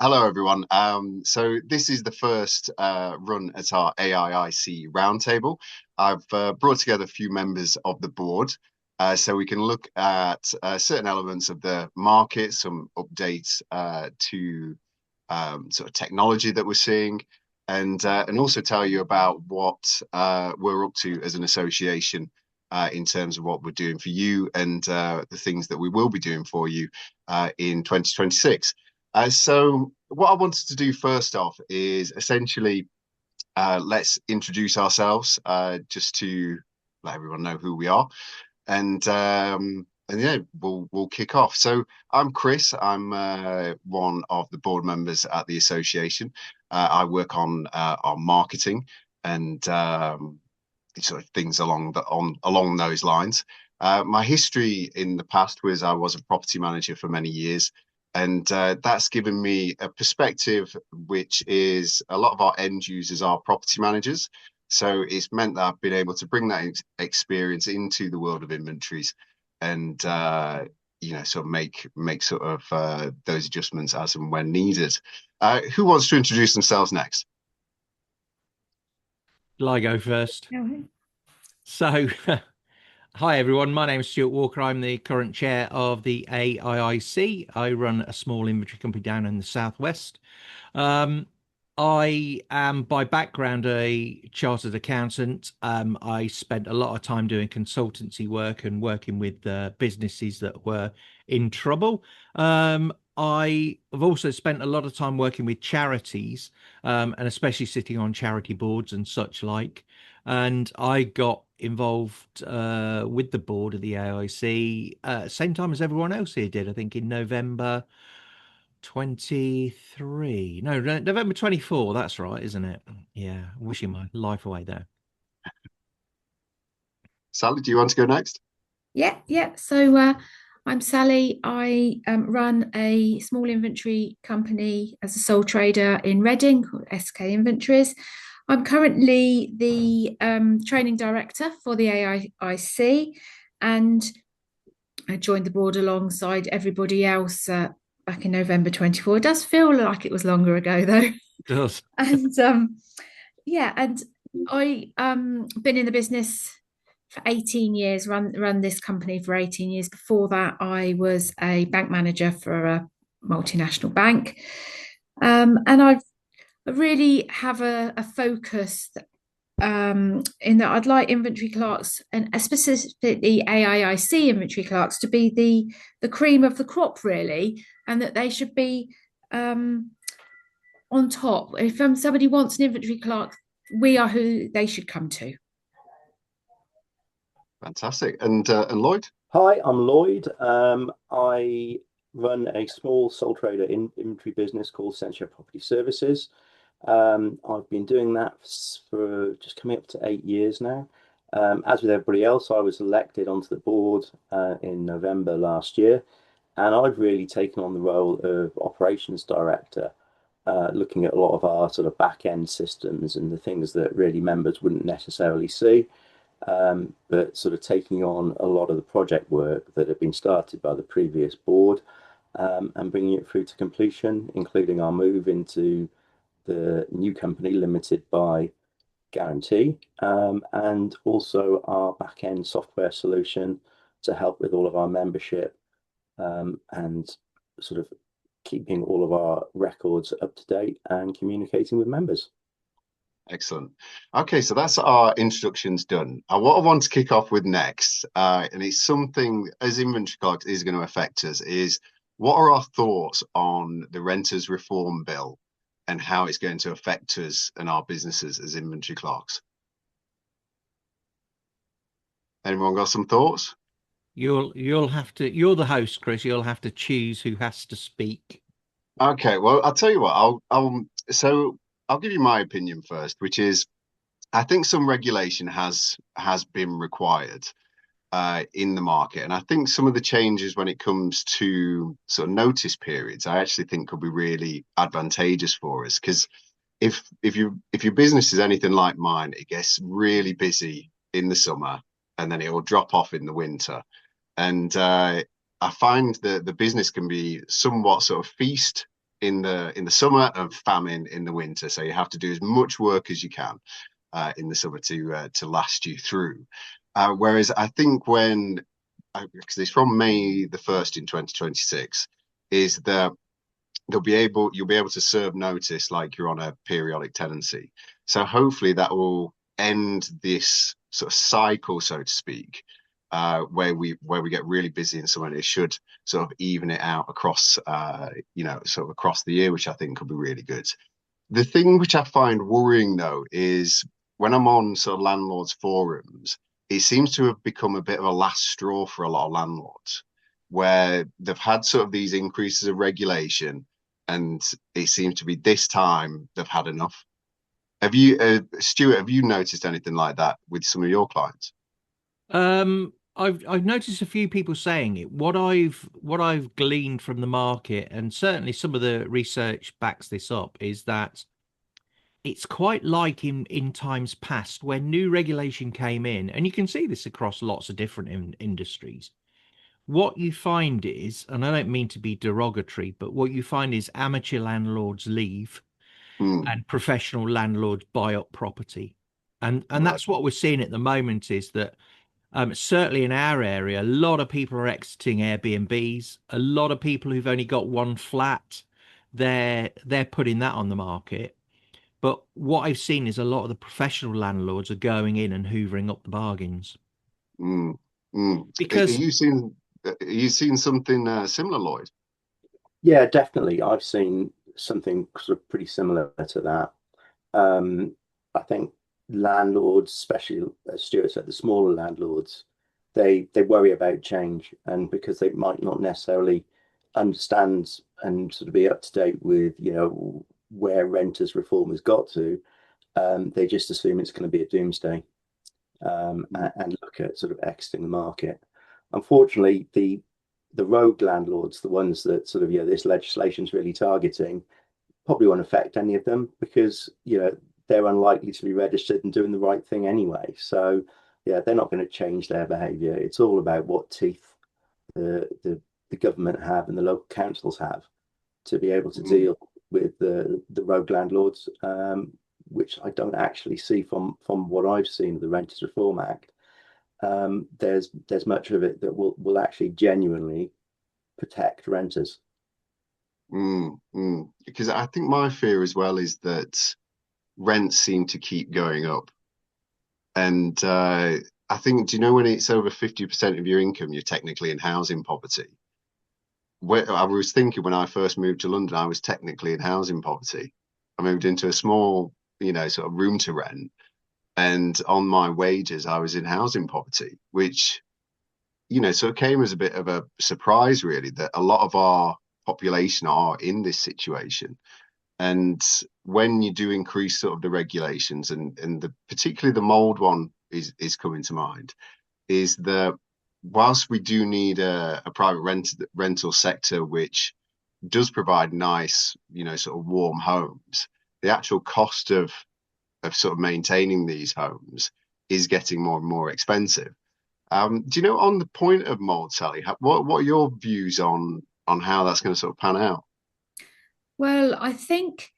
Hello, everyone. So this is the first run at our AIIC Roundtable. I've brought together a few members of the board so we can look at certain elements of the market, some updates to sort of technology that we're seeing, and also tell you about what we're up to as an association in terms of what we're doing for you and the things that we will be doing for you in 2026. So what I wanted to do first off is essentially let's introduce ourselves just to let everyone know who we are, and yeah, we'll kick off. So I'm Chris. I'm one of the board members at the association. I work on marketing and sort of things along those lines. My history in the past was I was a property manager for many years, and that's given me a perspective which is a lot of our end users are property managers. So it's meant that I've been able to bring that experience into the world of inventories and sort of make sort of those adjustments as and when needed. Who wants to introduce themselves next? Shall I go first? Okay. So, hi everyone. My name is Stuart Walker. I'm the current chair of the AIIC. I run a small inventory company down in the southwest. Um, I am by background a chartered accountant. I spent a lot of time doing consultancy work and working with businesses that were in trouble. I have also spent a lot of time working with charities, and especially sitting on charity boards and such like. And I got involved with the board of the AIC same time as everyone else here did. I think in November 23. No, November 24. That's right, isn't it? Yeah, wishing my life away there. Sally, do you want to go next? Yeah. So I'm Sally. I run a small inventory company as a sole trader in Reading called SK Inventories. I'm currently the training director for the AIIC, and I joined the board alongside everybody else back in November 24. It does feel like it was longer ago though. It does. And yeah, and I been in the business for 18 years, run this company for 18 years. Before that, I was a bank manager for a multinational bank. And I really have a focus in that I'd like inventory clerks and specifically AIIC inventory clerks to be the cream of the crop, really, and that they should be on top. If somebody wants an inventory clerk, we are who they should come to. Fantastic. And Lloyd? Hi, I'm Lloyd. I run a small sole trader inventory business called Century Property Services. I've been doing that for just coming up to 8 years now. As with everybody else, I was elected onto the board in November last year, and I've really taken on the role of operations director, looking at a lot of our sort of back end systems and the things that really members wouldn't necessarily see. But sort of taking on a lot of the project work that had been started by the previous board, and bringing it through to completion, including our move into the new company limited by guarantee, and also our back end software solution to help with all of our membership, and sort of keeping all of our records up to date and communicating with members. Excellent. Okay, so that's our introductions done. What I want to kick off with next, and it's something as inventory clerks is going to affect us, is what are our thoughts on the renters reform bill and how it's going to affect us and our businesses as inventory clerks? Anyone got some thoughts? You'll have to. You're the host, Chris. You'll have to choose who has to speak. Okay, well, I'll tell you what, I'll give you my opinion first, which is I think some regulation has been required in the market. And I think some of the changes when it comes to sort of notice periods, I actually think could be really advantageous for us. Because if your business is anything like mine, it gets really busy in the summer and then it will drop off in the winter. And I find that the business can be somewhat sort of feast in the summer and famine in the winter. So you have to do as much work as you can in the summer to last you through. Whereas I think because it's from May the 1st in 2026, is that you'll be able to serve notice like you're on a periodic tenancy. So hopefully that will end this sort of cycle, so to speak, where we get really busy in summer. It should sort of even it out across sort of across the year, which I think could be really good. The thing which I find worrying though is when I'm on sort of landlords forums, it seems to have become a bit of a last straw for a lot of landlords, where they've had sort of these increases of regulation, and it seems to be this time they've had enough. Have you, Stuart, have you noticed anything like that with some of your clients? I've noticed a few people saying it. What I've gleaned from the market, and certainly some of the research backs this up, is that it's quite like in times past when new regulation came in, and you can see this across lots of different industries. What you find is, and I don't mean to be derogatory, but what you find is amateur landlords leave and professional landlords buy up property. And that's what we're seeing at the moment, is that certainly in our area, a lot of people are exiting Airbnbs. A lot of people who've only got one flat, they're putting that on the market. But what I've seen is a lot of the professional landlords are going in and hoovering up the bargains. Because Are you seeing something similar, Lloyd? Yeah, definitely. I've seen something sort of pretty similar to that. I think landlords, especially as Stuart said, the smaller landlords, they worry about change, and because they might not necessarily understand and sort of be up to date with, where renters reform has got to, they just assume it's going to be a doomsday, and look at sort of exiting the market. Unfortunately, the rogue landlords, the ones that sort of, this legislation is really targeting, probably won't affect any of them, because they're unlikely to be registered and doing the right thing anyway. So yeah, they're not going to change their behaviour. It's all about what teeth the government have and the local councils have to be able to deal with the rogue landlords, which I don't actually see from what I've seen of the Renters Reform Act. There's much of it that will actually genuinely protect renters. Because I think my fear as well is that rents seem to keep going up, and I think, do you know, when it's over 50% of your income, you're technically in housing poverty. I was thinking when I first moved to London, I was technically in housing poverty. I moved into a small, sort of room to rent, and on my wages, I was in housing poverty, which, sort of came as a bit of a surprise, really, that a lot of our population are in this situation. And when you do increase sort of the regulations, and particularly the mold one is coming to mind, is that whilst we do need a private rental sector which does provide nice, sort of warm homes, the actual cost of sort of maintaining these homes is getting more and more expensive. Do you know, on the point of mold, Sally, what are your views on how that's going to sort of pan out? Well, I think,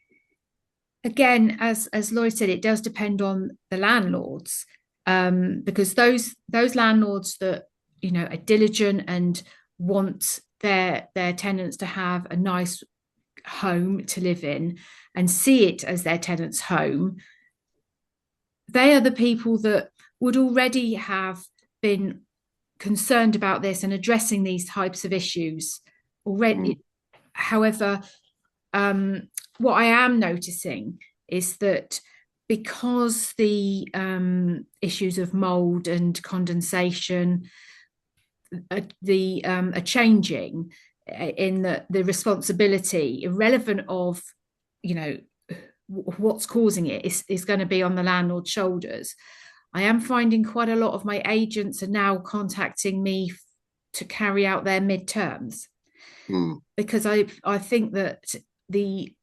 again, as Lloyd said, it does depend on the landlords, because those landlords that are diligent and want their tenants to have a nice home to live in and see it as their tenant's home, they are the people that would already have been concerned about this and addressing these types of issues already. However, what I am noticing is that because the issues of mold and condensation are changing, in the responsibility, irrelevant of what's causing it, is going to be on the landlord's shoulders. I am finding quite a lot of my agents are now contacting me to carry out their midterms, because I think that the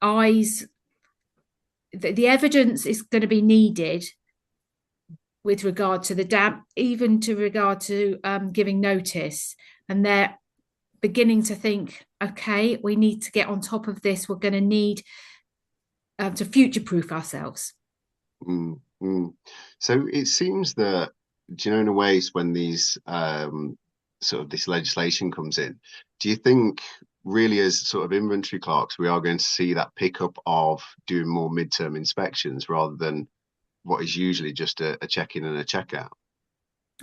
evidence is going to be needed with regard to the damp, even to regard to giving notice, and beginning to think, okay, we need to get on top of this. We're going to need to future-proof ourselves. So it seems that, do you know, in a way, when these sort of this legislation comes in, do you think really as sort of inventory clerks, we are going to see that pickup of doing more midterm inspections rather than what is usually just a check-in and a check-out?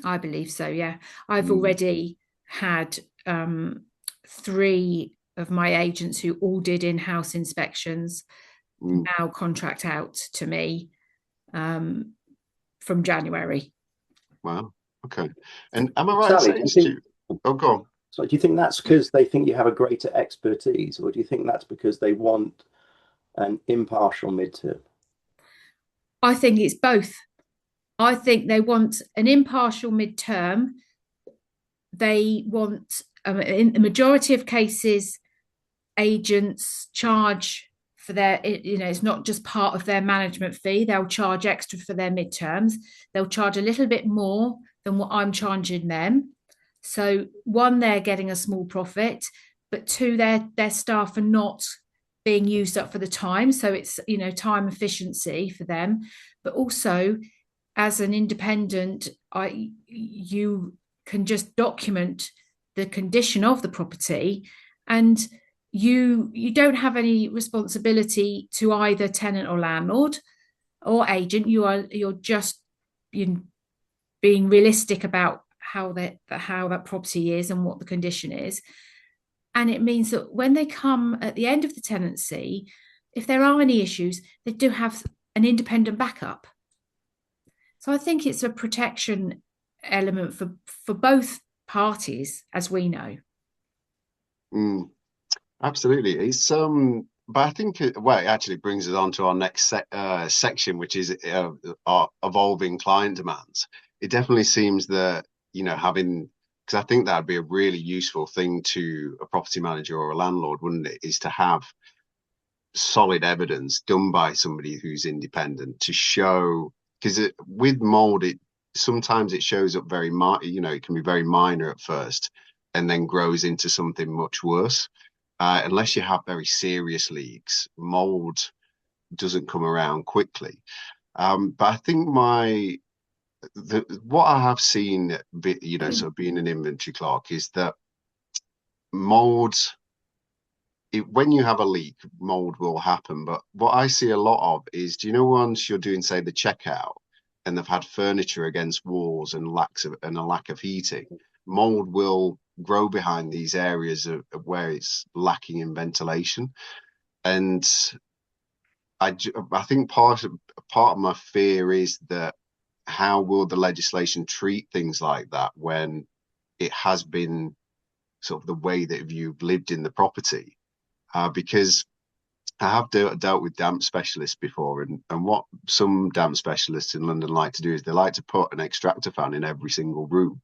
I believe so, yeah. I've already had 3 of my agents who all did in-house inspections now contract out to me from January. Wow. Okay. And am I right Sally, in saying, oh, go on. So do you think that's because they think you have a greater expertise, or do you think that's because they want an impartial midterm? I think it's both. I think they want an impartial midterm. They want, in the majority of cases, agents charge for their, it's not just part of their management fee. They'll charge extra for their midterms. They'll charge a little bit more than what I'm charging them. So 1, they're getting a small profit, but 2, their staff are not being used up for the time. So it's, time efficiency for them. But also, as an independent, you can just document the condition of the property, and you don't have any responsibility to either tenant or landlord or agent. You're just being realistic about how that property is and what the condition is. And it means that when they come at the end of the tenancy, if there are any issues, they do have an independent backup. So I think it's a protection element for both parties, as we know. Absolutely. It's but I think it actually brings us on to our next section, which is our evolving client demands. It definitely seems that, having, because I think that'd be a really useful thing to a property manager or a landlord, wouldn't it, is to have solid evidence done by somebody who's independent to show, because with mold, sometimes it shows up very, it can be very minor at first and then grows into something much worse. Unless you have very serious leaks, mold doesn't come around quickly. But I think what I have seen, sort of being an inventory clerk, is that mold, when you have a leak, mold will happen. But what I see a lot of is, once you're doing, say, the checkout, and they've had furniture against walls and a lack of heating, mold will grow behind these areas of where it's lacking in ventilation. And I think part of my fear is that how will the legislation treat things like that when it has been sort of the way that you've lived in the property? Because I have dealt with damp specialists before, and what some damp specialists in London like to do is they like to put an extractor fan in every single room.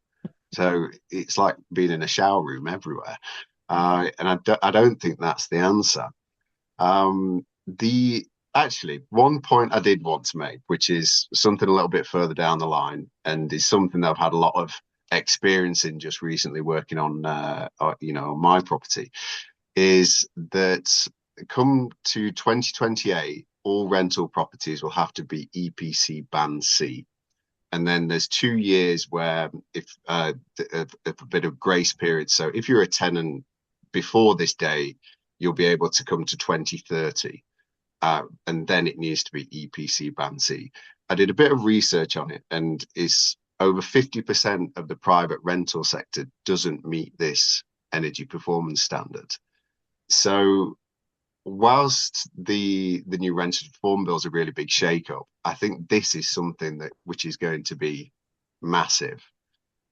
So it's like being in a shower room everywhere. And I don't think that's the answer. Actually, one point I did want to make, which is something a little bit further down the line, and is something that I've had a lot of experience in just recently working on, on my property, is that come to 2028, all rental properties will have to be EPC Band C. And then there's 2 years where if a bit of grace period. So if you're a tenant before this day, you'll be able to come to 2030. And then it needs to be EPC Band C. I did a bit of research on it, and it's over 50% of the private rental sector doesn't meet this energy performance standard. So whilst the new rental reform bill is a really big shake-up, I think this is something which is going to be massive,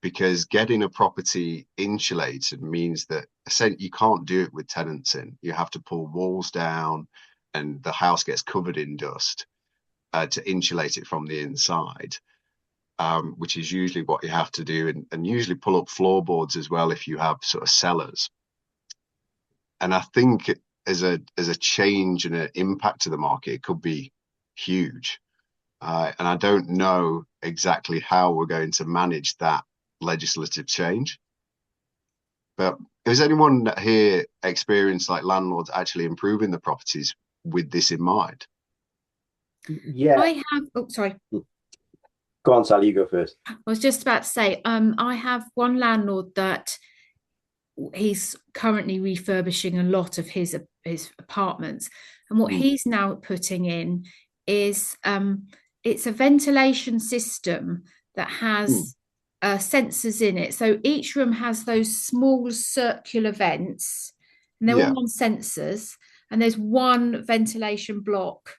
because getting a property insulated means that essentially you can't do it with tenants in. You have to pull walls down, and the house gets covered in dust to insulate it from the inside, which is usually what you have to do, and usually pull up floorboards as well if you have sort of cellars. And I think as a change and an impact to the market, it could be huge. And I don't know exactly how we're going to manage that legislative change. But has anyone here experienced like landlords actually improving the properties with this in mind? Yeah. I have, oh, sorry. Go on, Sally, you go first. I was just about to say, I have one landlord that he's currently refurbishing a lot of his apartments, and what he's now putting in is it's a ventilation system that has sensors in it. So each room has those small circular vents, and they're all on sensors. And there's one ventilation block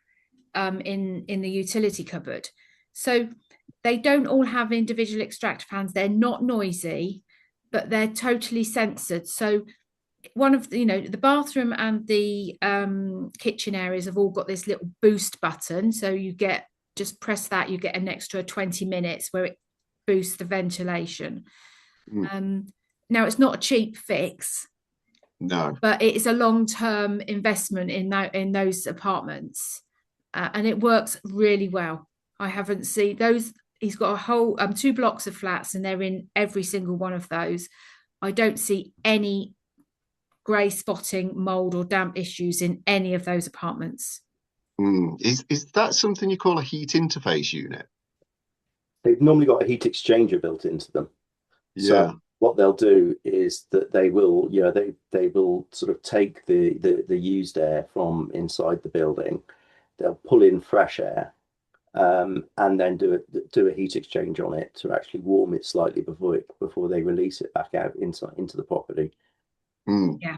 in the utility cupboard. So they don't all have individual extractor fans. They're not noisy, but they're totally censored. So one of the, the bathroom and the kitchen areas have all got this little boost button. So you just press that, you get an extra 20 minutes where it boosts the ventilation. Now it's not a cheap fix. No. But it is a long-term investment in those apartments. And it works really well. I haven't seen those. He's got a whole 2 blocks of flats, and they're in every single one of those. I don't see any grey spotting, mold, or damp issues in any of those apartments. Is that something you call a heat interface unit? They've normally got a heat exchanger built into them. Yeah. So what they'll do is that they will, they will sort of take the used air from inside the building. They'll pull in fresh air, and then do a heat exchange on it to actually warm it slightly before they release it back out into the property. Yeah.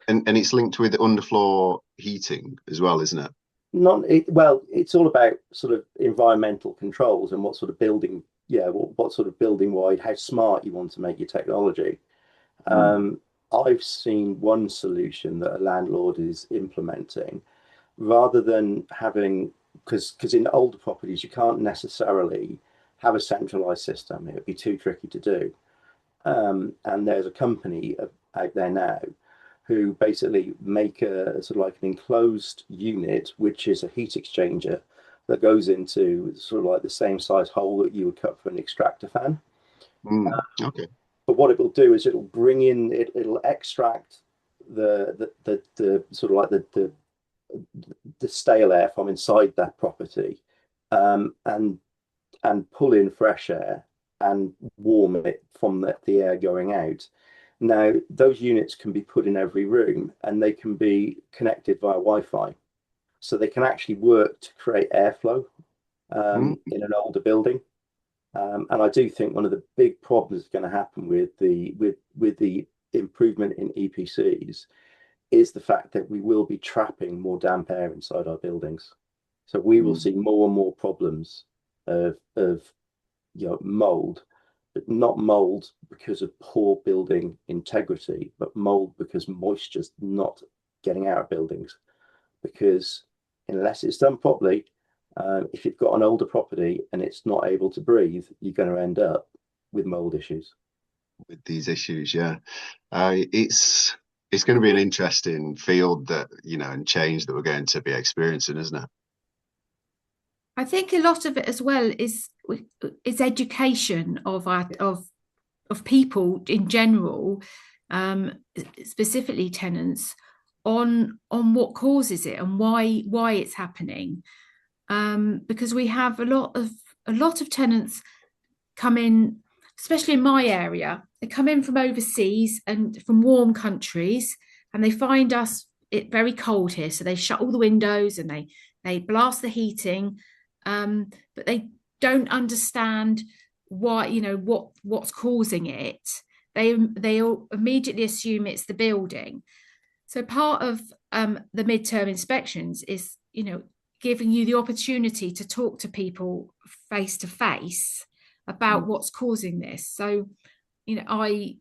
And it's linked with underfloor heating as well, isn't it? Well, it's all about sort of environmental controls and what sort of building, what sort of building wide, how smart you want to make your technology. I've seen one solution that a landlord is implementing, rather than having, because in older properties you can't necessarily have a centralized system. It would be too tricky to do. And there's a company out there now who basically make a sort of like an enclosed unit, which is a heat exchanger that goes into sort of like the same size hole that you would cut for an extractor fan. Okay. But what it will do is it'll bring in, it'll extract the sort of like the stale air from inside that property, and pull in fresh air and warm it from the air going out. Now, those units can be put in every room, and they can be connected via Wi-Fi. So they can actually work to create airflow in an older building. And I do think one of the big problems is going to happen with the improvement in EPCs is the fact that we will be trapping more damp air inside our buildings. So we will see more and more problems of mold, but not mold because of poor building integrity, but mold because moisture's not getting out of buildings. Because unless it's done properly, if you've got an older property and it's not able to breathe, you're going to end up with mold issues. With these issues, it's going to be an interesting field that, and change that we're going to be experiencing, isn't it? I think a lot of it as well is education of people in general, specifically tenants, on what causes it and why it's happening. Because we have a lot of tenants come in, especially in my area. They come in from overseas and from warm countries, and they find it very cold here. So they shut all the windows and they blast the heating, but they don't understand why, what's causing it. They all immediately assume it's the building. So part of the midterm inspections is, giving you the opportunity to talk to people face to face about what's causing this. So, I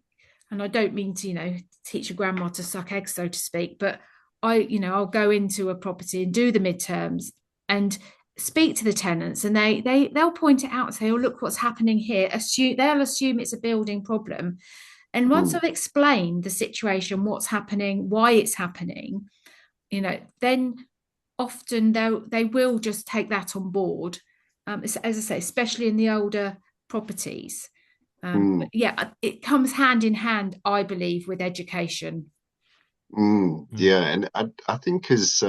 don't mean to, teach a grandma to suck eggs, so to speak, but I'll go into a property and do the midterms and speak to the tenants, and they'll point it out and say, oh, look what's happening here. They'll assume it's a building problem. And once I've explained the situation, what's happening, why it's happening, then often they will just take that on board. As I say, especially in the older properties. But yeah, it comes hand in hand, I believe, with education. Yeah, and I think as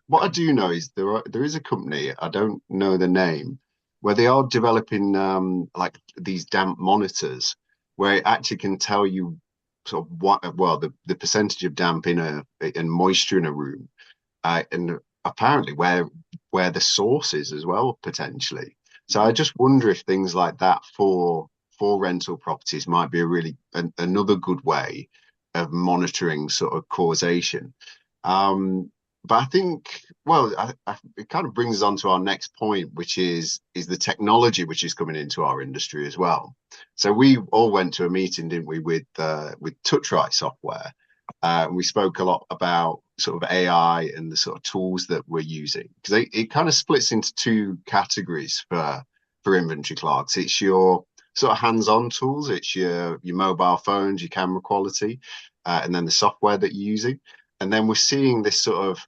what I do know is there is a company, I don't know the name, where they are developing like these damp monitors where it actually can tell you sort of what, well, the percentage of damp in a and moisture in a room, and apparently where the source is as well, potentially. So I just wonder if things like that for rental properties might be a really another good way of monitoring sort of causation. But I think, well, it kind of brings us on to our next point, which is the technology which is coming into our industry as well. So we all went to a meeting, didn't we, with TouchRight software. We spoke a lot about sort of AI and the sort of tools that we're using, because it kind of splits into two categories for inventory clerks. It's your sort of hands-on tools, it's your mobile phones, your camera quality, and then the software that you're using. And then we're seeing this sort of,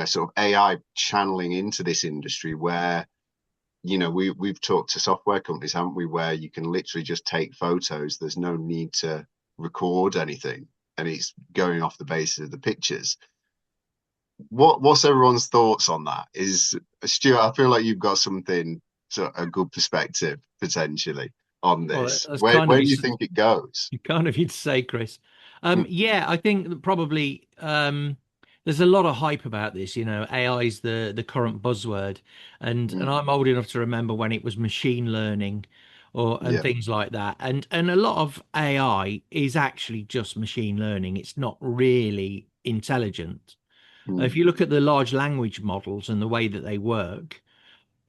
sort of AI channeling into this industry where, we've talked to software companies, haven't we, where you can literally just take photos. There's no need to record anything, and it's going off the basis of the pictures. What's everyone's thoughts on that? Stuart, I feel like you've got something, a good perspective potentially on this. Well, Where do you think it goes? Kind of you to say, Chris. Yeah, I think that probably there's a lot of hype about this. AI is the current buzzword, and I'm old enough to remember when it was machine learning, and things like that. And a lot of AI is actually just machine learning. It's not really intelligent. If you look at the large language models and the way that they work,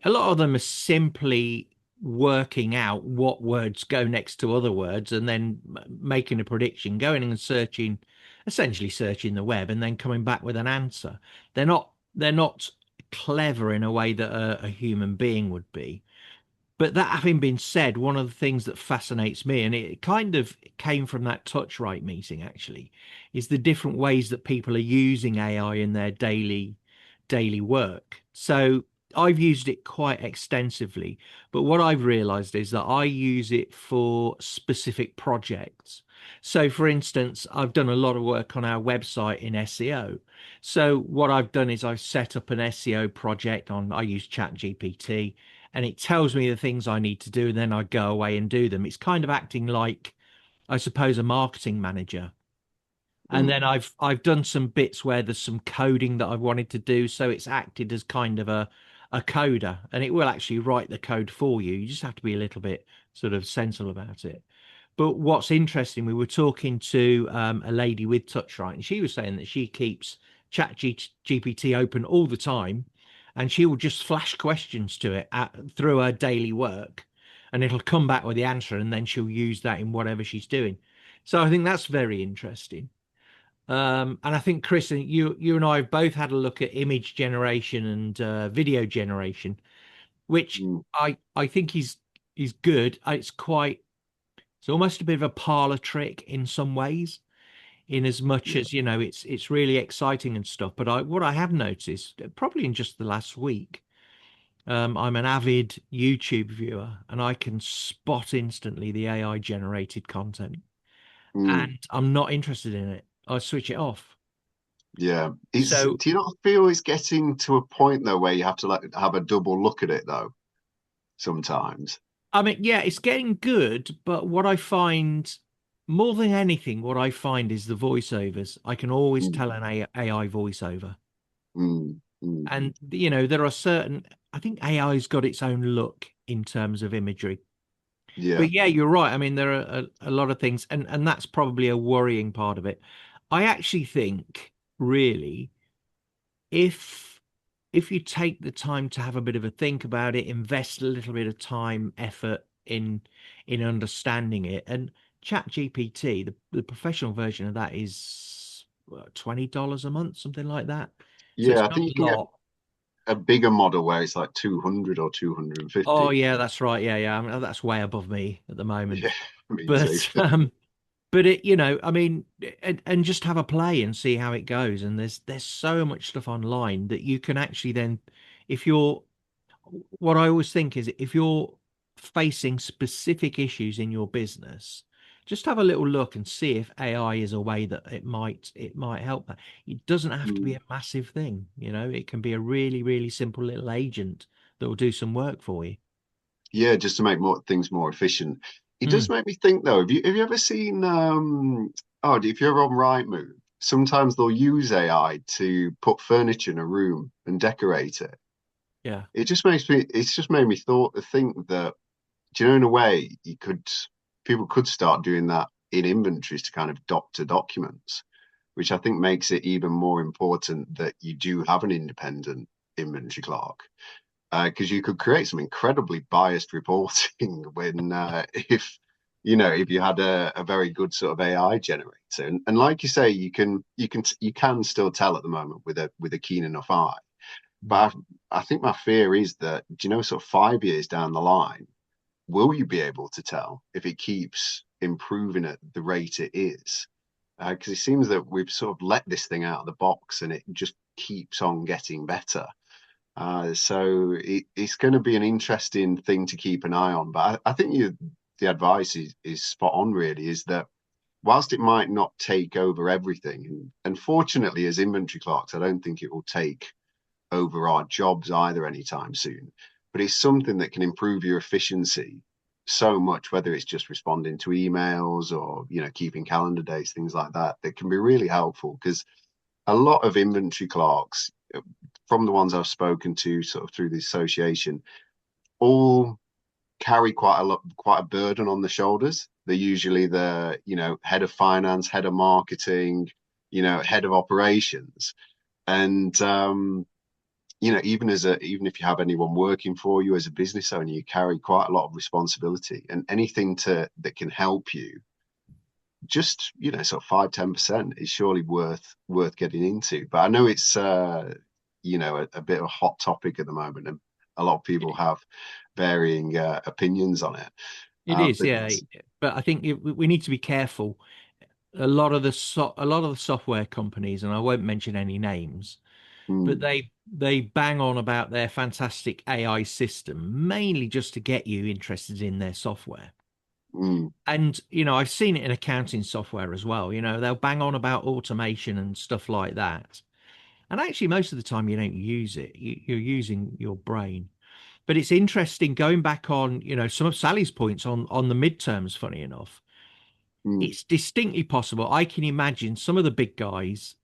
a lot of them are simply working out what words go next to other words and then making a prediction, going and essentially searching the web and then coming back with an answer. They're not clever in a way that a human being would be. But that having been said, one of the things that fascinates me, and it kind of came from that TouchRight meeting actually, is the different ways that people are using AI in their daily work. So I've used it quite extensively, but what I've realized is that I use it for specific projects. So for instance, I've done a lot of work on our website in SEO. So what I've done is I've set up an SEO project I use ChatGPT, and it tells me the things I need to do, and then I go away and do them. It's kind of acting like, I suppose, a marketing manager. And then I've done some bits where there's some coding that I've wanted to do, so it's acted as kind of a coder, and it will actually write the code for you. You just have to be a little bit sort of sensible about it. But what's interesting, we were talking to a lady with TouchRight, and she was saying that she keeps ChatGPT open all the time, and she will just flash questions to it through her daily work, and it'll come back with the answer, and then she'll use that in whatever she's doing. So I think that's very interesting. And I think Chris, and you and I have both had a look at image generation and video generation, which I think is good. It's almost a bit of a parlor trick in some ways, in as much as it's really exciting and stuff. But what I have noticed, probably in just the last week, I'm an avid YouTube viewer, and I can spot instantly the AI generated content, and I'm not interested in it. I switch it off. Yeah. So do you not feel it's getting to a point though where you have to have a double look at it though sometimes? I mean, yeah, it's getting good, but what I find more than anything, what I find is the voiceovers. I can always tell an AI voiceover. And there are certain, I think AI's got its own look in terms of imagery. Yeah. But yeah, you're right. I mean, there are a lot of things, and that's probably a worrying part of it. I actually think, really, if you take the time to have a bit of a think about it, invest a little bit of time, effort in understanding it, and ChatGPT, the professional version of that is $20 a month, something like that. So Yeah, it's I not think you a can get lot. a bigger model where it's like 200 or 250. Oh yeah, that's right. Yeah. I mean, that's way above me at the moment. Yeah, me But too. but I mean, and just have a play and see how it goes. And there's so much stuff online that you can actually then, if you're, what I always think is, if you're facing specific issues in your business, just have a little look and see if AI is a way that it might help that. It doesn't have to be a massive thing, you know. It can be a really, really simple little agent that will do some work for you. Yeah, just to make things more efficient. It does make me think though, have you ever seen if you're on Rightmove, sometimes they'll use AI to put furniture in a room and decorate it. Yeah. It's just made me think that, do you know, in a way, people could start doing that in inventories to kind of doctor documents, which I think makes it even more important that you do have an independent inventory clerk. Because you could create some incredibly biased reporting when if you had a very good sort of AI generator, and like you say, you can still tell at the moment with a keen enough eye. But I think my fear is that, sort of 5 years down the line, will you be able to tell if it keeps improving at the rate it is? Because it seems that we've sort of let this thing out of the box and it just keeps on getting better. So it's going to be an interesting thing to keep an eye on. But I think the advice is spot on, really, is that whilst it might not take over everything, and fortunately, as inventory clerks, I don't think it will take over our jobs either anytime soon. But it's something that can improve your efficiency so much, whether it's just responding to emails or, keeping calendar dates, things like that, that can be really helpful. Because a lot of inventory clerks, from the ones I've spoken to sort of through the association, all carry quite a burden on the shoulders. They're usually the, head of finance, head of marketing, head of operations. And, even if you have anyone working for you as a business owner, you carry quite a lot of responsibility, and anything that can help you, just, sort of 5-10% is surely worth getting into. But I know it's, a bit of a hot topic at the moment, and a lot of people have varying opinions on it. It is, yeah. But I think we need to be careful. A lot of the software companies, and I won't mention any names, but they bang on about their fantastic AI system, mainly just to get you interested in their software. And, I've seen it in accounting software as well. They'll bang on about automation and stuff like that. And actually, most of the time you don't use it. You're using your brain. But it's interesting going back on, some of Sally's points on the midterms, funny enough. It's distinctly possible. I can imagine some of the big guys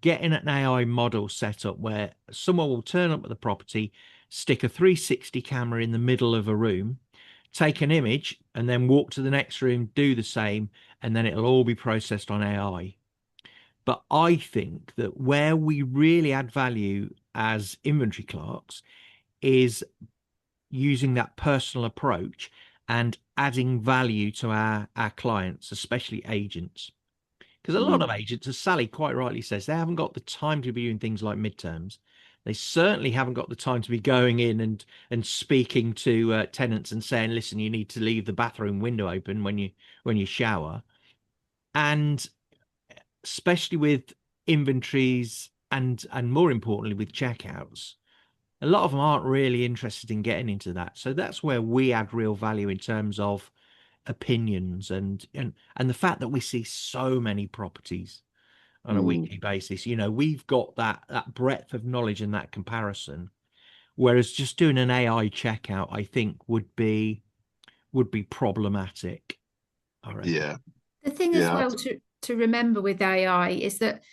getting an AI model set up where someone will turn up at the property, stick a 360 camera in the middle of a room, take an image, and then walk to the next room, do the same, and then it'll all be processed on AI. But I think that where we really add value as inventory clerks is using that personal approach and adding value to our clients, especially agents. Because a lot of agents, as Sally quite rightly says, they haven't got the time to be doing things like midterms. They certainly haven't got the time to be going in and speaking to tenants and saying, listen, you need to leave the bathroom window open when you shower. And especially with inventories and more importantly with checkouts, a lot of them aren't really interested in getting into that. So that's where we add real value in terms of opinions and the fact that we see so many properties on a weekly basis. We've got that breadth of knowledge and that comparison, whereas just doing an AI checkout, I think would be problematic. All right. Yeah. The thing as well to remember with AI is that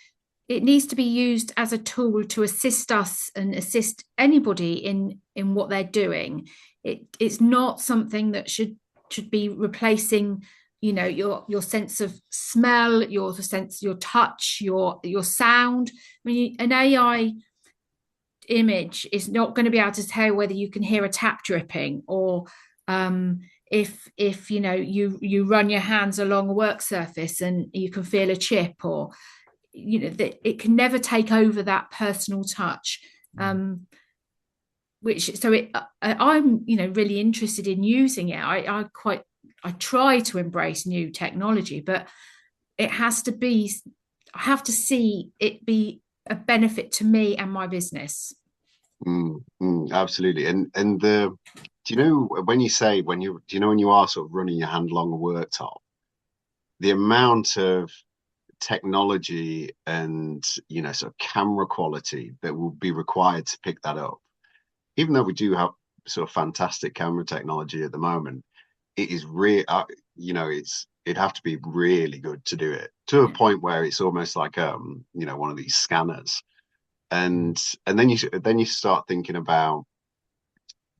it needs to be used as a tool to assist us and assist anybody in what they're doing. It's not something that should be replacing, your sense of smell, your touch, your sound. I mean, an AI image is not going to be able to tell whether you can hear a tap dripping or if you run your hands along a work surface and you can feel a chip, or that it can never take over that personal touch. I'm really interested in using it. I try to embrace new technology, but I have to see it be a benefit to me and my business. Absolutely. And do do you know when you say do you know when you are sort of running your hand along a worktop, the amount of technology and sort of camera quality that will be required to pick that up, even though we do have sort of fantastic camera technology at the moment, it is real. It'd have to be really good to do it to a point where it's almost like one of these scanners, and then you start thinking about,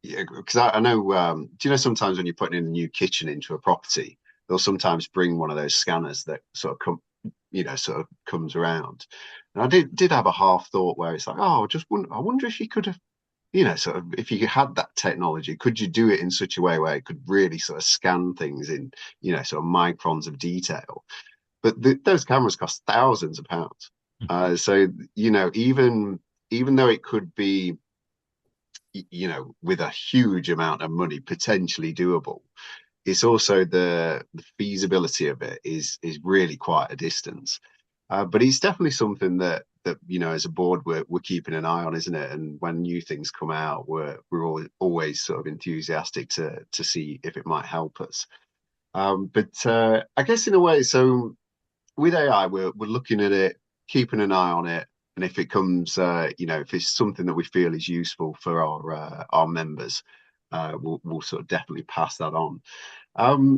because I know, do you know sometimes when you're putting in a new kitchen into a property, they'll sometimes bring one of those scanners that sort of sort of comes around. And I did have a half thought where it's like, oh, I wonder if you could have, sort of, if you had that technology, could you do it in such a way where it could really sort of scan things in, sort of microns of detail? But those cameras cost thousands of pounds. So, even though it could be, with a huge amount of money potentially doable, it's also the feasibility of it is really quite a distance. But it's definitely something that as a board we're keeping an eye on, isn't it? And when new things come out, we're always sort of enthusiastic to see if it might help us. But I guess in a way, so with AI, we're looking at it, keeping an eye on it, and if it comes, if it's something that we feel is useful for our members, we'll sort of definitely pass that on.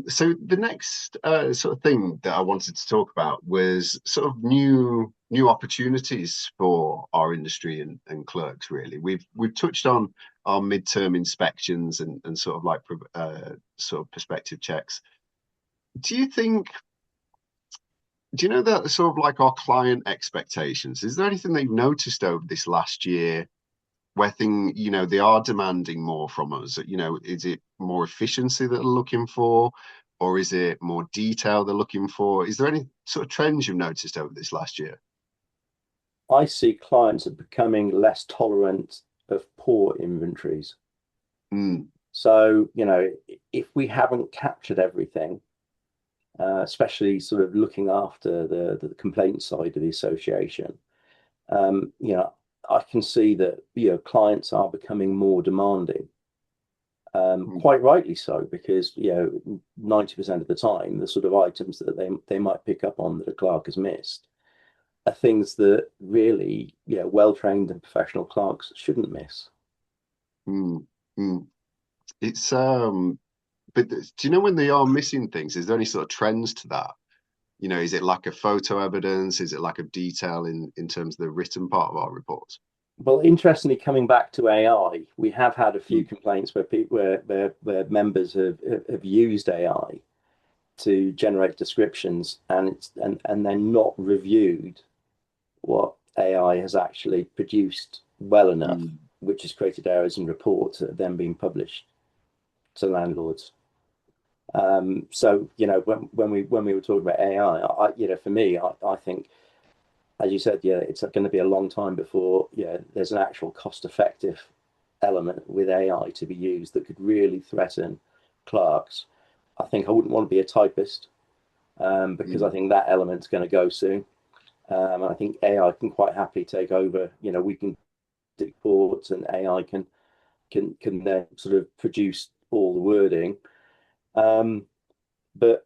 So the next sort of thing that I wanted to talk about was sort of new opportunities for our industry and clerks. Really, we've touched on our midterm inspections and sort of like sort of perspective checks. Do you know that sort of like our client expectations? Is there anything that you've noticed over this last year where they are demanding more from us? Is it more efficiency that they're looking for, or is it more detail they're looking for? Is there any sort of trends you've noticed over this last year? I see clients are becoming less tolerant of poor inventories. So, if we haven't captured everything, especially sort of looking after the complaint side of the association, I can see that clients are becoming more demanding, quite rightly so, because 90% of the time the sort of items that they might pick up on that a clerk has missed are things that really well-trained and professional clerks shouldn't miss. It's but do you know when they are missing things, is there any sort of trends to that? Is it lack of photo evidence? Is it lack of detail in terms of the written part of our reports? Well, interestingly, coming back to AI, we have had a few complaints where where members have used AI to generate descriptions, and then not reviewed what AI has actually produced well enough, which has created errors in reports that have then been published to landlords. So when we were talking about AI, for me, I think, as you said, it's going to be a long time before there's an actual cost-effective element with AI to be used that could really threaten clerks. I think I wouldn't want to be a typist, because I think that element's going to go soon. I think AI can quite happily take over. We can reports, and AI can then sort of produce all the wording. But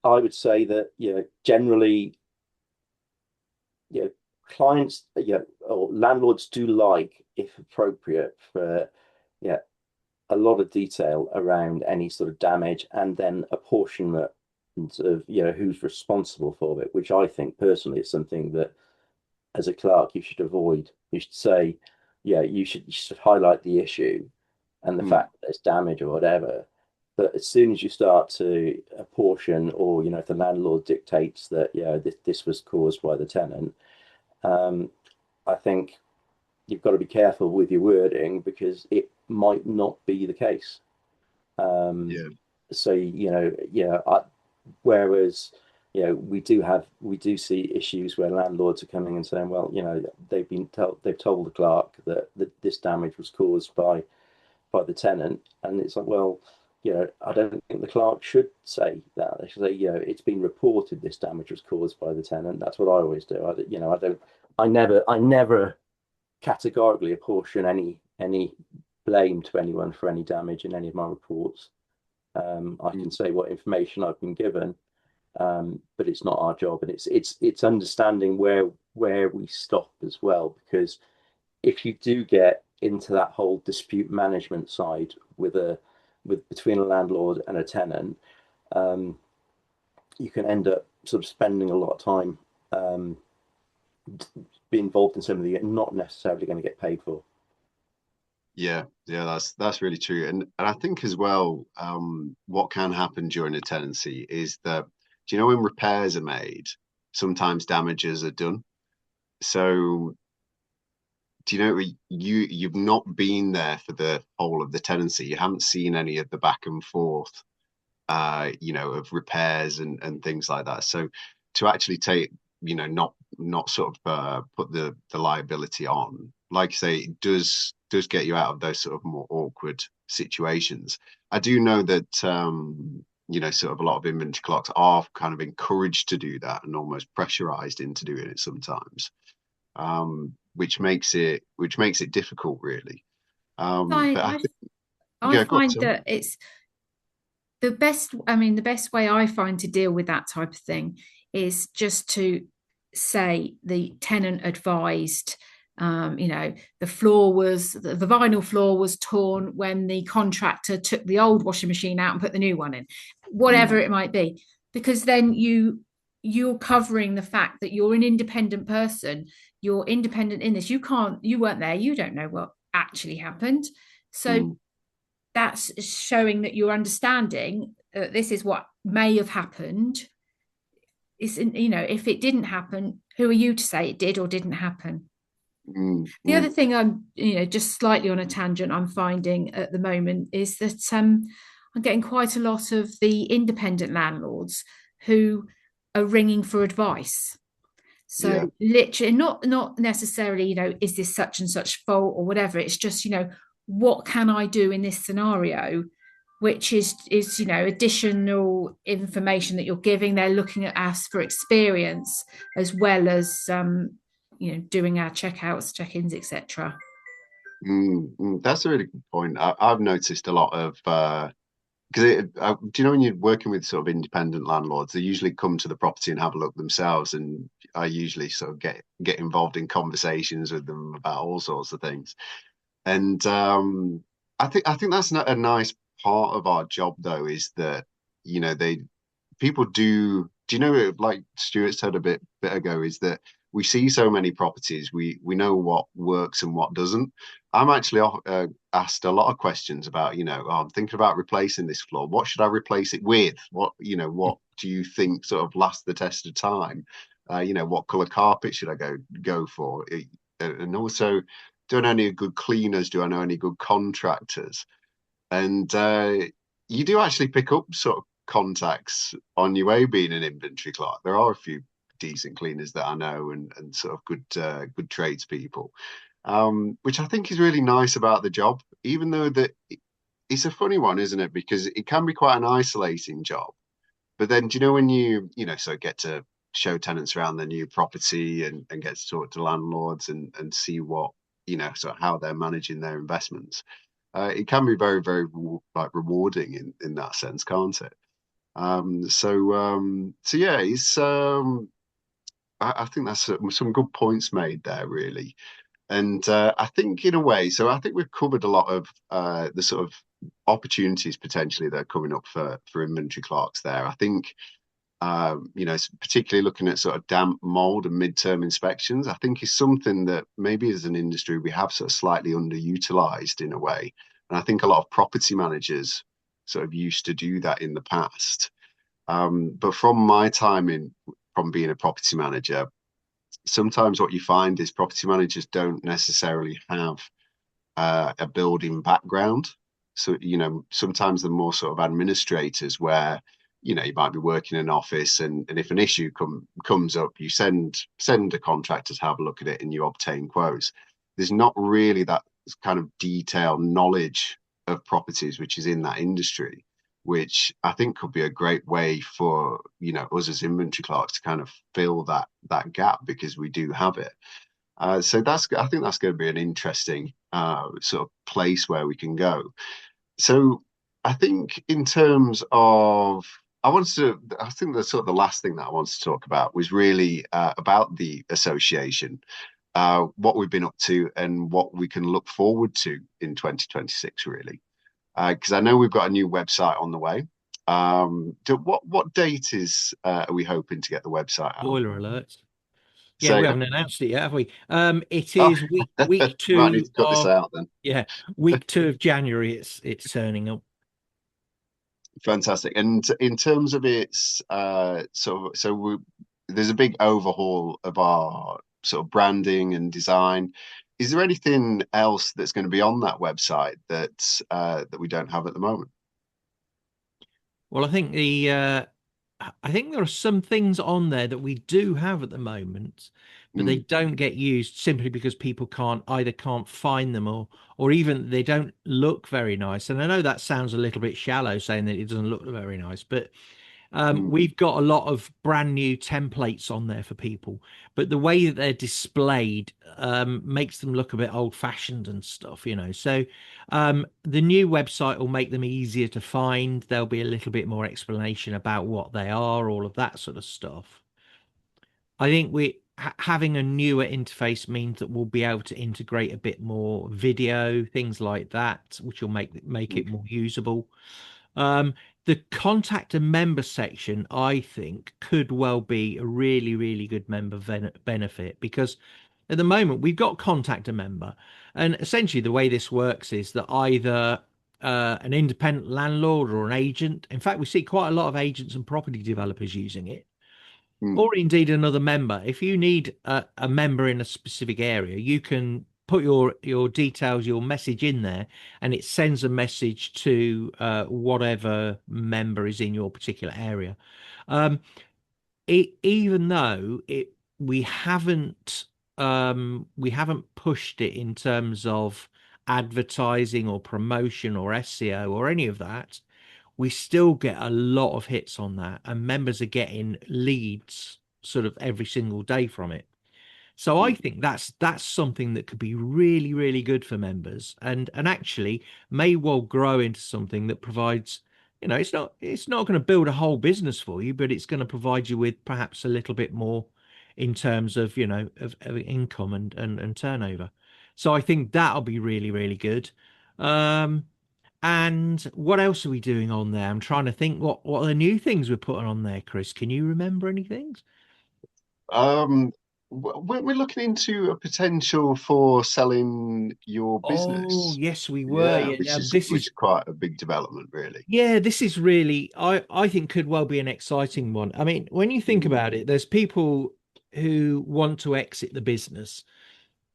I would say that generally, clients, or landlords do like, if appropriate, for a lot of detail around any sort of damage, and then apportionment of who's responsible for it, which I think personally is something that as a clerk you should avoid. You should say, you should highlight the issue and the fact that there's damage or whatever. But as soon as you start to apportion, or if the landlord dictates that this was caused by the tenant, I think you've got to be careful with your wording, because it might not be the case. So whereas we do see issues where landlords are coming and saying, well, they've told the clerk that this damage was caused by the tenant, and it's like, well, I don't think the clerk should say that. They should say, it's been reported this damage was caused by the tenant. That's what I always do. I never categorically apportion any blame to anyone for any damage in any of my reports. I can say what information I've been given, but it's not our job, and it's understanding where we stop as well, because if you do get into that whole dispute management side with between a landlord and a tenant, you can end up sort of spending a lot of time be involved in something that you're not necessarily going to get paid for. Yeah, that's really true. And I think as well, what can happen during a tenancy is that, do you know, when repairs are made, sometimes damages are done. So do you know, you've not been there for the whole of the tenancy. You haven't seen any of the back and forth, of repairs and things like that. So to actually take, not sort of put the liability on, like I say, it does get you out of those sort of more awkward situations. I do know that sort of a lot of inventory clerks are kind of encouraged to do that and almost pressurized into doing it sometimes, which makes it difficult, really. But I go on, find sorry. that it's the best way I find to deal with that type of thing is just to say the tenant advised, the vinyl floor was torn when the contractor took the old washing machine out and put the new one in, whatever it might be, because then you're covering the fact that you're an independent person, you're independent in this. You weren't there, you don't know what actually happened. So that's showing that you're understanding this is what may have happened. If it didn't happen, who are you to say it did or didn't happen? The other thing I'm, just slightly on a tangent, I'm finding at the moment is that I'm getting quite a lot of the independent landlords who are ringing for advice. So literally, not necessarily, is this such and such fault or whatever. It's just, what can I do in this scenario, which is additional information that you're giving. They're looking at us for experience as well as doing our checkouts, check-ins, etc. That's a really good point. I've noticed a lot of because do you know, when you're working with sort of independent landlords, they usually come to the property and have a look themselves, and I usually sort of get involved in conversations with them about all sorts of things. And I think that's not a nice part of our job, though, is that people do you know, like Stuart said a bit ago, is that we see so many properties, we know what works and what doesn't. I'm actually asked a lot of questions about, I'm thinking about replacing this floor. What should I replace it with? What do you think sort of lasts the test of time? What color carpet should I go for? And also, do I know any good cleaners? Do I know any good contractors? And you do actually pick up sort of contacts on your way being an inventory clerk. There are a few decent cleaners that I know, and sort of good tradespeople, which I think is really nice about the job, even though that it's a funny one, isn't it? Because it can be quite an isolating job. But then, do you know, when you get to show tenants around their new property and get to talk to landlords and see what, sort of how they're managing their investments, it can be very, very rewarding in that sense, can't it? So yeah, it's I think that's some good points made there, really. And I think in a way, so I think we've covered a lot of the sort of opportunities potentially that are coming up for inventory clerks there. I think particularly looking at sort of damp, mold, and midterm inspections, I think is something that maybe as an industry we have sort of slightly underutilized in a way. And I think a lot of property managers sort of used to do that in the past. But from my time from being a property manager, sometimes what you find is property managers don't necessarily have a building background. So, sometimes they're more sort of administrators where, you might be working in an office, and if an issue comes up, you send a contractor to have a look at it and you obtain quotes. There's not really that kind of detailed knowledge of properties which is in that industry, which I think could be a great way for, us as inventory clerks to kind of fill that gap, because we do have it. So I think that's going to be an interesting sort of place where we can go. So I think in terms of, I think the sort of the last thing that I wanted to talk about was really about the association, what we've been up to and what we can look forward to in 2026, really. Because I know we've got a new website on the way. What date are we hoping to get the website out? Spoiler alert. Yeah, So, we haven't announced it yet, have we? It oh, is week might need two to cut this of out then. yeah, week 2 of January. It's turning up. Fantastic. And in terms of its there's a big overhaul of our sort of branding and design. Is there anything else that's going to be on that website that we don't have at the moment? Well, I think there are some things on there that we do have at the moment, but they don't get used simply because people can't find them, or even they don't look very nice. And I know that sounds a little bit shallow saying that it doesn't look very nice, but we've got a lot of brand new templates on there for people, but the way that they're displayed makes them look a bit old fashioned and stuff, you know. So the new website will make them easier to find. There'll be a little bit more explanation about what they are, all of that sort of stuff. I think having a newer interface means that we'll be able to integrate a bit more video, things like that, which will make it more usable. The contact a member section, I think, could well be a really, really good member benefit, because at the moment we've got contact a member, and essentially the way this works is that either an independent landlord or an agent, in fact, we see quite a lot of agents and property developers using it, or indeed another member. If you need a member in a specific area, you can put your details, your message in there, and it sends a message to whatever member is in your particular area. Even though we haven't pushed it in terms of advertising or promotion or SEO or any of that, we still get a lot of hits on that, and members are getting leads sort of every single day from it. So I think that's something that could be really, really good for members, and actually may well grow into something that provides, you know, it's not going to build a whole business for you, but it's going to provide you with perhaps a little bit more in terms of, you know, of income and turnover. So I think that'll be really, really good. And what else are we doing on there? I'm trying to think what are the new things we're putting on there, Chris. Can you remember any things? We're looking into a potential for selling your Oh, business. yes, we were. Yeah, Yeah, which now is this which is is quite a big development, really. yeah, this is really I think could well be an exciting one. I mean, when you think about it, there's people who want to exit the business,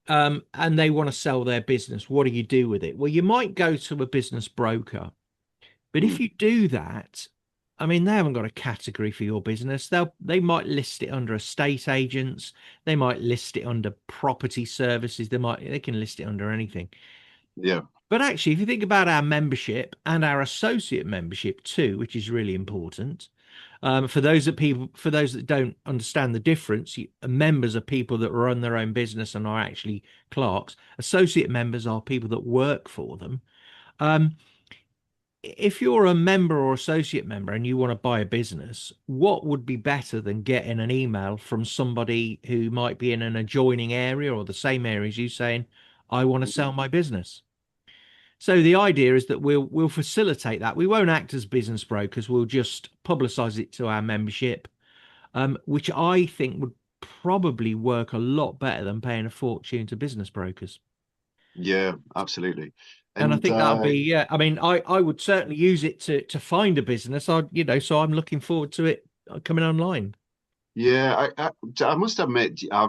and they want to sell their business. What do you do with it? Well, you might go to a business broker. But if you do that, I mean, they haven't got a category for your business. They might list it under estate agents. They might list it under property services. They can list it under anything. Yeah. But actually, if you think about our membership and our associate membership too, which is really important, for those that don't understand the difference, members are people that run their own business and are actually clerks. Associate members are people that work for them. If you're a member or associate member and you want to buy a business, what would be better than getting an email from somebody who might be in an adjoining area or the same area as you saying, I want to sell my business? So the idea is that we'll facilitate that. We won't act as business brokers. We'll just publicize it to our membership, which I think would probably work a lot better than paying a fortune to business brokers. Yeah, absolutely. And I And think that'll be, yeah. I mean, I would certainly use it to find a business. So I'm looking forward to it coming online. yeah, I must admit I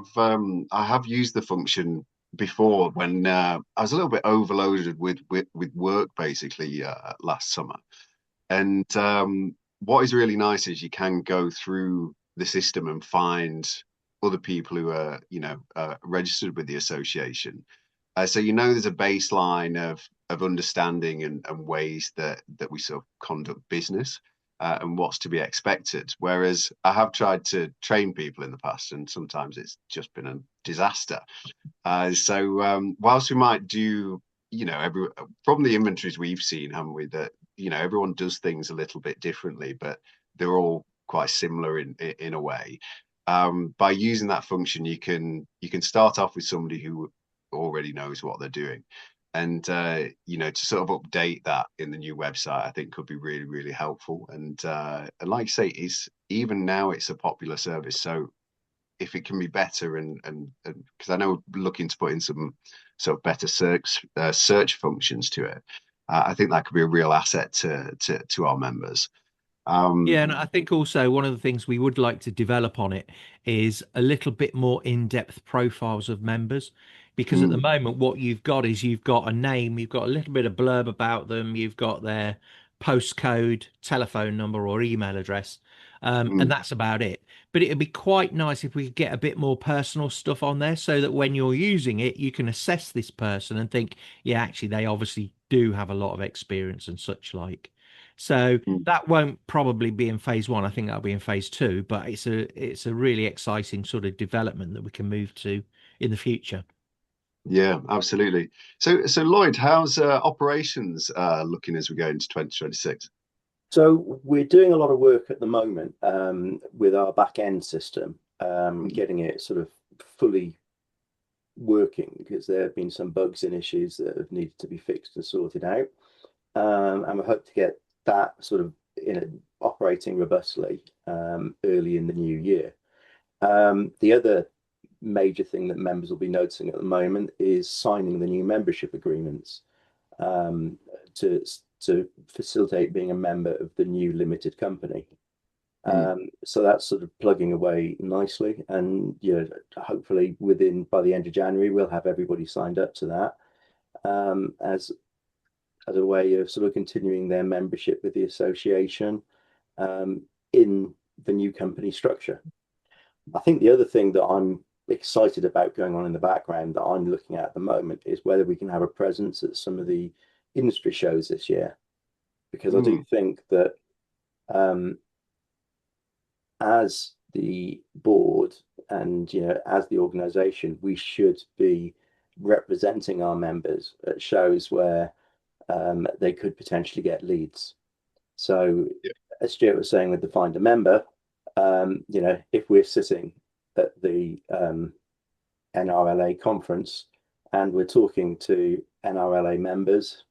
have used the function before when I was a little bit overloaded with work basically last summer. And what is really nice is you can go through the system and find other people who are, registered with the association. So there's a baseline of understanding and ways that we sort of conduct business and what's to be expected. Whereas I have tried to train people in the past, and sometimes it's just been a disaster. Whilst we might do, from the inventories we've seen, haven't we, that everyone does things a little bit differently, but they're all quite similar in a way. By using that function, you can start off with somebody who already knows what they're doing, and to sort of update that in the new website, I think could be really, really helpful. And like you say, even now it's a popular service, so if it can be better, and because I know we're looking to put in some sort of better search functions to it, I think that could be a real asset to our members. Yeah, and I think also one of the things we would like to develop on it is a little bit more in-depth profiles of members, because at the moment what you've got is you've got a name, you've got a little bit of blurb about them, you've got their postcode, telephone number or email address, and that's about it. But it'd be quite nice if we could get a bit more personal stuff on there, so that when you're using it, you can assess this person and think, yeah, actually they obviously do have a lot of experience and such like. So that won't probably be in phase one. I think that'll be in phase two, but it's a really exciting sort of development that we can move to in the future. Yeah, absolutely. So Lloyd, how's operations looking as we go into 2026? So we're doing a lot of work at the moment with our back end system, getting it sort of fully working, because there have been some bugs and issues that have needed to be fixed and sorted out. And we hope to get that sort of operating robustly early in the new year. The other major thing that members will be noticing at the moment is signing the new membership agreements to facilitate being a member of the new limited company. So that's sort of plugging away nicely, and hopefully by the end of January we'll have everybody signed up to that as a way of sort of continuing their membership with the association in the new company structure. I think the other thing that I'm excited about going on in the background that I'm looking at the moment is whether we can have a presence at some of the industry shows this year, because I do think that as the board and as the organization, we should be representing our members at shows where they could potentially get leads. So as Stuart was saying with the Find a Member, if we're sitting at the NRLA conference and we're talking to NRLA members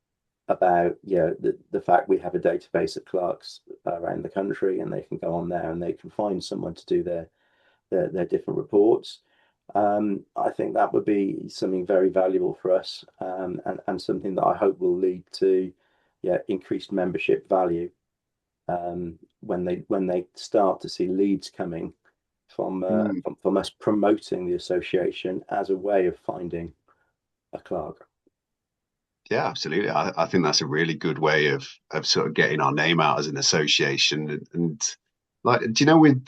about the fact we have a database of clerks around the country, and they can go on there and they can find someone to do their different reports. I think that would be something very valuable for us, and something that I hope will lead to increased membership value when they start to see leads coming from us promoting the association as a way of finding a clerk. Yeah, absolutely. I think that's a really good way of sort of getting our name out as an association. And like, do you know, with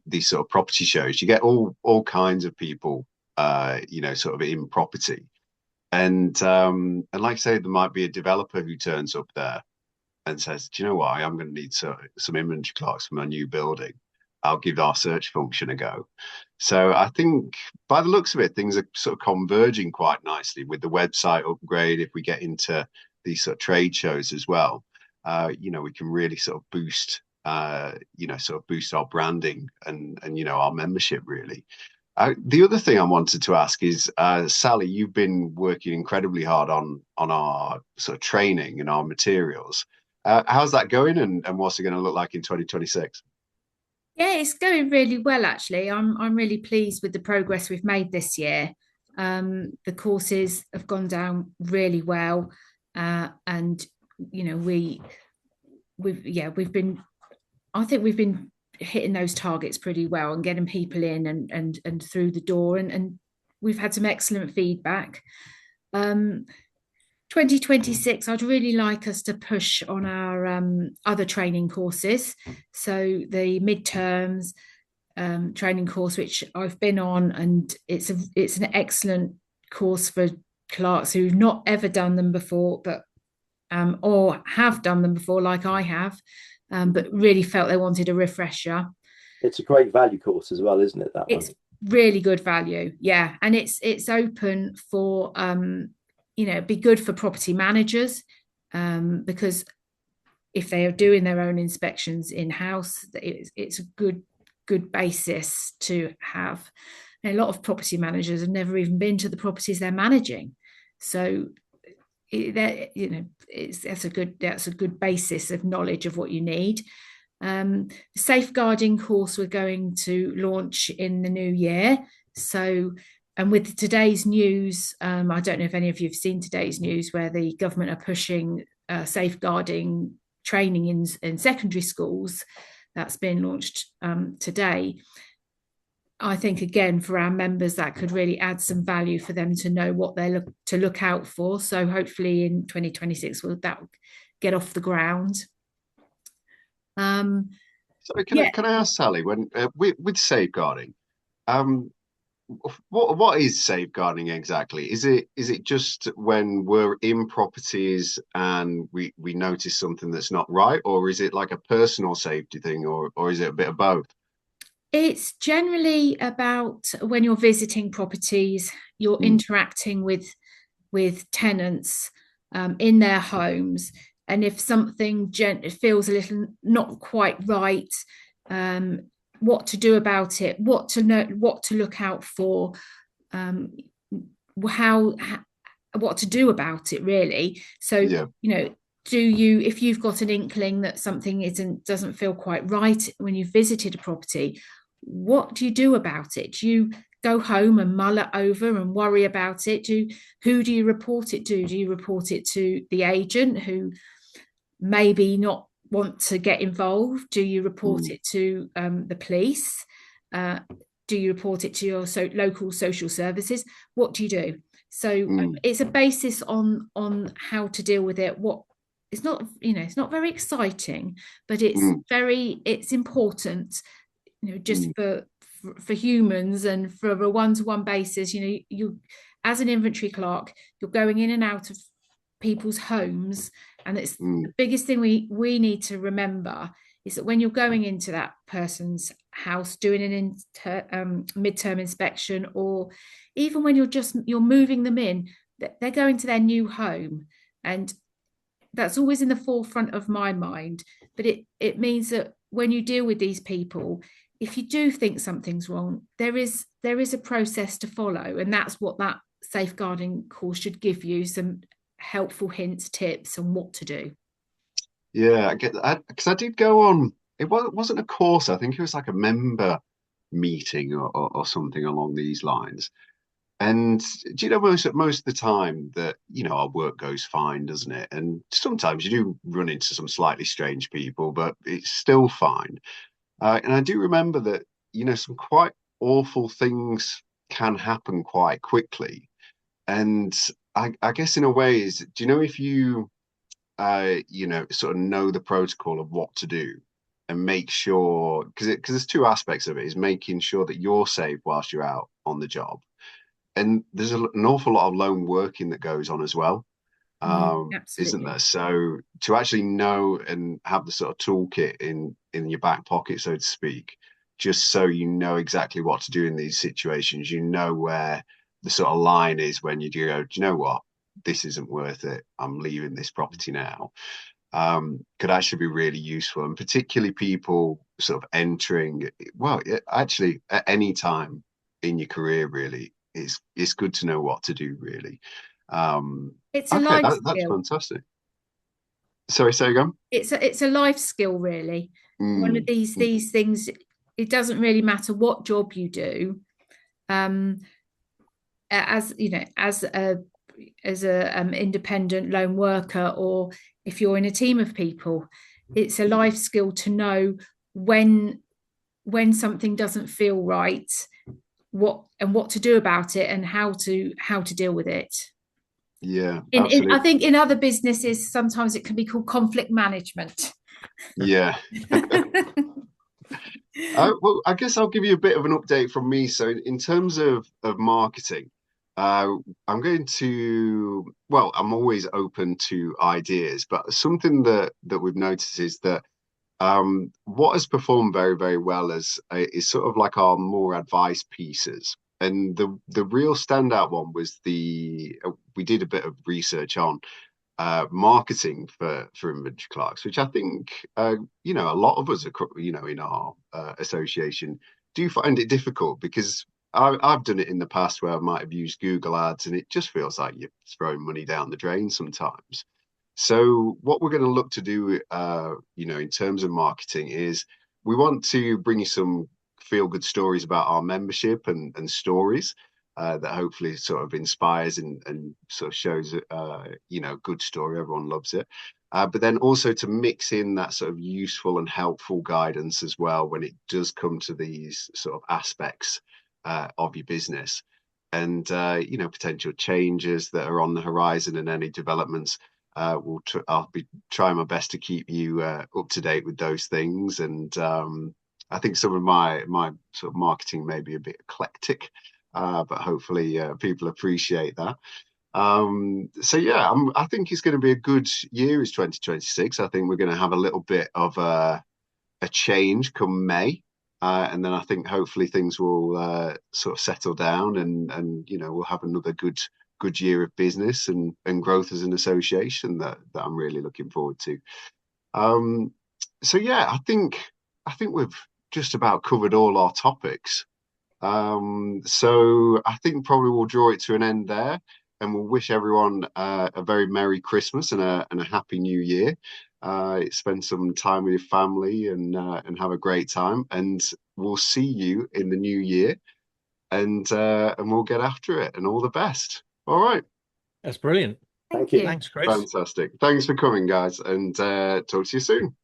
these sort of property shows, you get all kinds of people, sort of in property, and like I say, there might be a developer who turns up there and says, "Do you know what? I'm going to need some inventory clerks for my new building. I'll give our search function a go." So I think by the looks of it, things are sort of converging quite nicely with the website upgrade. If we get into these sort of trade shows as well, we can really sort of boost our branding and our membership really. The other thing I wanted to ask is, Sally, you've been working incredibly hard on our sort of training and our materials. How's that going, and what's it going to look like in 2026? Yeah, it's going really well, actually. I'm really pleased with the progress we've made this year. The courses have gone down really well, and we've been hitting those targets pretty well and getting people in and through the door, and we've had some excellent feedback. 2026, I'd really like us to push on our other training courses. So the midterms training course, which I've been on, and it's an excellent course for clerks who've not ever done them before, but or have done them before, like I have, but really felt they wanted a refresher. It's a great value course as well, isn't it? That it's one. Really good value, yeah. And it's open for be good for property managers, because if they are doing their own inspections in-house, it's a good basis to have. And a lot of property managers have never even been to the properties they're managing, so that's a good basis of knowledge of what you need. The safeguarding course we're going to launch in the new year. So, and with today's news, I don't know if any of you have seen today's news where the government are pushing safeguarding training in secondary schools. That's been launched today. I think, again, for our members, that could really add some value for them to know what they look out for. So hopefully in 2026, that will get off the ground. So can I ask Sally, when with safeguarding, what is safeguarding exactly? Is it just when we're in properties and we notice something that's not right, or is it like a personal safety thing, or is it a bit of both? It's generally about when you're visiting properties, you're interacting with tenants in their homes, and if something feels a little not quite right, what to do about it, what to know, what to look out for, what to do about it, really. So, yeah. If you've got an inkling that something doesn't feel quite right when you've visited a property, what do you do about it? Do you go home and mull it over and worry about it? Who do you report it to? Do you report it to the agent, who maybe not want to get involved? Do you report it to the police? Do you report it to your local social services? What do you do? So it's a basis on how to deal with it. It's not very exciting, but it's important, just for humans, and for a one-to-one basis. You as an inventory clerk, you're going in and out of people's homes, and it's the biggest thing we need to remember is that when you're going into that person's house doing an midterm inspection, or even when you're moving them in, they're going to their new home, and that's always in the forefront of my mind. But it means that when you deal with these people, if you do think something's wrong, there is a process to follow, and that's what that safeguarding course should give you, some helpful hints, tips on what to do. Yeah, I get that, because I did go on. It wasn't a course. I think it was like a member meeting or something along these lines. And do you know, most of the time that our work goes fine, doesn't it? And sometimes you do run into some slightly strange people, but it's still fine. And I do remember that some quite awful things can happen quite quickly. And I guess in a way is, do you know, if you sort of know the protocol of what to do and make sure, because there's two aspects of it, is making sure that you're safe whilst you're out on the job. And there's an awful lot of lone working that goes on as well, isn't there? So to actually know and have the sort of toolkit in your back pocket, so to speak, just so you know exactly what to do in these situations, where the sort of line is when you go, do you know what? This isn't worth it. I'm leaving this property now. Could actually be really useful, and particularly people sort of entering, well, actually at any time in your career, really, it's good to know what to do, really. It's a life skill. That's fantastic. Sorry, say again. It's a life skill, really. One of these things. It doesn't really matter what job you do. As a independent lone worker, or if you're in a team of people, it's a life skill to know when something doesn't feel right, what to do about it, and how to deal with it. Yeah, I think in other businesses sometimes it can be called conflict management. Yeah. Well, I guess I'll give you a bit of an update from me. So in terms of marketing, I'm always open to ideas, but something that we've noticed is that What has performed very, very well is sort of like our more advice pieces. And the real standout one was we did a bit of research on marketing for inventory clerks, which I think you know, a lot of us, you know, in our association do find it difficult, because I've done it in the past where I might have used Google Ads, and it just feels like you're throwing money down the drain sometimes. So what we're going to look to do, you know, in terms of marketing, is we want to bring you some feel-good stories about our membership and stories that hopefully sort of inspires and sort of shows, you know, good story. Everyone loves it. But then also to mix in that sort of useful and helpful guidance as well when it does come to these sort of aspects of your business, and you know, potential changes that are on the horizon and any developments. I'll be trying my best to keep you up to date with those things, and I think some of my sort of marketing may be a bit eclectic, but hopefully people appreciate that. So yeah, I think it's going to be a good year. Is 2026. I think we're going to have a little bit of a change come May. And then I think hopefully things will sort of settle down, and you know, we'll have another good year of business and growth as an association that I'm really looking forward to. So yeah, I think we've just about covered all our topics. So I think probably we'll draw it to an end there, and we'll wish everyone a very Merry Christmas and a Happy New Year. Spend some time with your family and have a great time. And we'll see you in the new year, and we'll get after it. And all the best. All right. That's brilliant. Thank you. Thanks, Chris. Fantastic. Thanks for coming, guys, and talk to you soon.